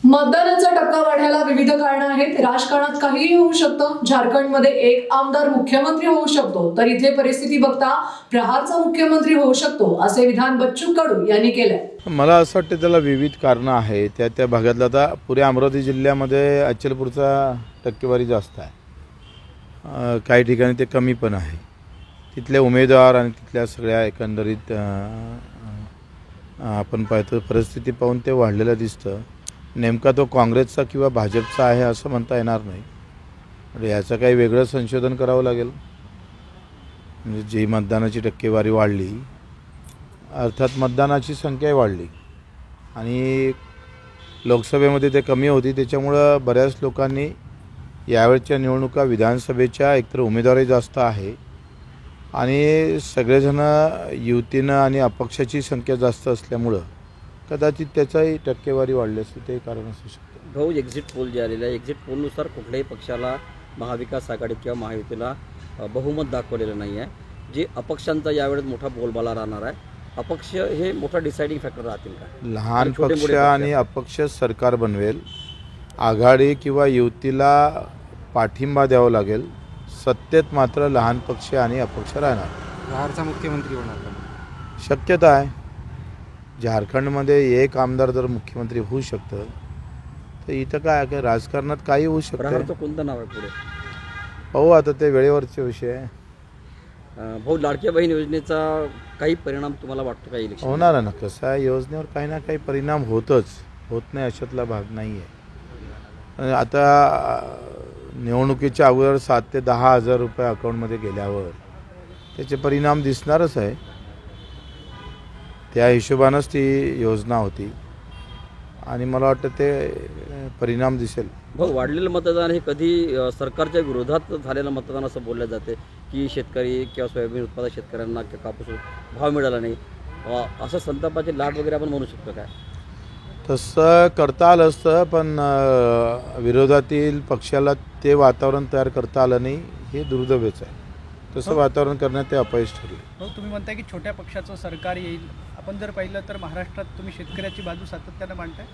मतदानाचा टक्का वाढायला विविध कारणं आहेत. राजकारणात काहीही होऊ शकतं. झारखंडमध्ये एक आमदार मुख्यमंत्री होऊ शकतो, तर इथे परिस्थिती बघता प्रहारचा मुख्यमंत्री होऊ शकतो, असे विधान बच्चू कडू यांनी केलंय. मला असं वाटतं त्याला विविध कारणं आहेत. त्या भागातला आता पुऱ्या अमरावती जिल्ह्यामध्ये अचलपूरचा टक्केवारी जास्त आहे, काही ठिकाणी ते कमी पण आहे. तिथले उमेदवार आणि तिथल्या सगळ्या एकंदरीत आपण पाहतो परिस्थिती पाहून ते वाढलेलं दिसतं. नेमका तो काँग्रेसचा किंवा भाजपचा आहे असं म्हणता येणार नाही. म्हणजे याचं काही वेगळं संशोधन करावं लागेल. म्हणजे जी मतदानाची टक्केवारी वाढली, अर्थात मतदानाची संख्याही वाढली आणि लोकसभेमध्ये ते कमी होती, त्याच्यामुळं बऱ्याच लोकांनी यावेळच्या निवडणुका विधानसभेच्या एकतर उमेदवारी जास्त आहे आणि सगळेजण युतीनं आणि अपक्षाची संख्या जास्त असल्यामुळं कदाचित त्याचाही टक्केवारी वाढली असते, ते कारण असू शकतं. भाऊ, एक्झिट पोल जे आलेलं आहे, एक्झिट पोलनुसार कुठल्याही पक्षाला महाविकास आघाडी किंवा महायुतीला बहुमत दाखवलेलं नाही आहे. जे अपक्षांचा यावेळेस मोठा बोलबाला राहणार आहे. अपक्ष हे मोठा डिसाइडिंग फॅक्टर राहतील का? लहान पक्ष आणि अपक्ष सरकार बनवेल. आघाडी किंवा युतीला पाठिंबा द्यावा लागेल. सत्तेत मात्र लहान पक्ष आणि अपक्ष राहणार. बिहारचा मुख्यमंत्री होणार का? शक्यता आहे. झारखंडमध्ये एक आमदार जर मुख्यमंत्री होऊ शकतं, तर इथं काय राजकारणात काही होऊ शकतं. प्रहारचं कोणतं नाव आहे पुढे? पाहू आता, ते वेळेवरचे विषय आहे. भाऊ, लाडक्या बहीण योजनेचा काही परिणाम तुम्हाला वाटतो का इलेक्शन? होणार आहे ना. कसं आहे, योजनेवर काही ना काही परिणाम होतच, होत नाही अशातला भाग नाही आहे. आता निवडणुकीच्या अगोदर 7 ते 10 हजार रुपये अकाउंटमध्ये गेल्यावर त्याचे परिणाम दिसणारच आहे. त्या हिशोबानंच ती योजना होती आणि मला वाटतं ते परिणाम दिसेल. भाऊ, वाढलेलं मतदान हे कधी सरकारच्या विरोधात झालेलं मतदान असं बोललं जाते की शेतकरी किंवा सोयाबीन उत्पादक शेतकऱ्यांना किंवा कापूस भाव मिळाला नाही, असं संतापाची लाट वगैरे आपण म्हणू शकतो काय? तसं करता आलं असतं, पण विरोधातील पक्षाला ते वातावरण तयार करता आलं नाही, हे दुर्दैवच आहे. तसं वातावरण करण्यात ते अपयश ठरले. हो, तुम्ही म्हणताय की छोट्या पक्षाचं सरकार येईल. आपण जर पाहिलं तर महाराष्ट्रात तुम्ही शेतकऱ्याची बाजू सातत्यानं मांडताय.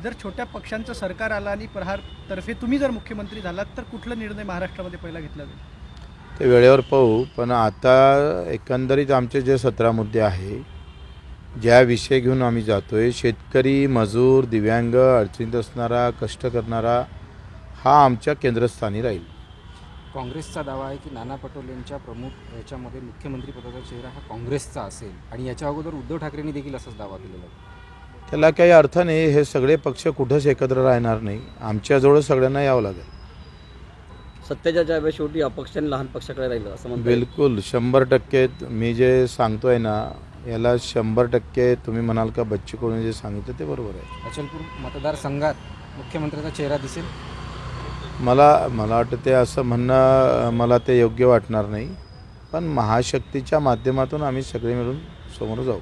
जर छोट्या पक्षांचं सरकार आलं आणि प्रहारतर्फे तुम्ही जर मुख्यमंत्री झालात, तर कुठला निर्णय महाराष्ट्रामध्ये पहिला घेतला जाईल? ते वेळेवर पाहू. पण आता एकंदरीत आमचे जे 17 मुद्दे आहे, ज्या विषय घेऊन आम्ही जातो आहे, शेतकरी, मजूर, दिव्यांग, अडचणीत असणारा, कष्ट करणारा, हा आमच्या केंद्रस्थानी राहील. काँग्रेसचा दावा आहे की नाना पटोलेंच्या प्रमुख याच्यामध्ये मुख्यमंत्रीपदाचा चेहरा हा काँग्रेसचा असेल आणि याच्या अगोदर उद्धव ठाकरेंनी देखील असाच दावा केलेला आहे. त्याला काही अर्थ नाही. हे सगळे पक्ष कुठंच एकत्र राहणार नाही. आमच्याजवळ सगळ्यांना यावं लागेल. सत्तेच्या ज्यावेळेस शेवटी अपक्ष आणि लहान पक्षाकडे राहिलं असं म्हणतो. बिलकुल 100% मी जे सांगतोय ना, याला 100% तुम्ही म्हणाल का बच्चू कडून जे सांगितलं ते बरोबर आहे. अचलपूर मतदारसंघात मुख्यमंत्र्याचा चेहरा दिसेल. मला वाटतं ते असं म्हणणं मला ते योग्य वाटणार नाही. पण महाशक्तीच्या माध्यमातून आम्ही सगळे मिळून समोर जाऊ.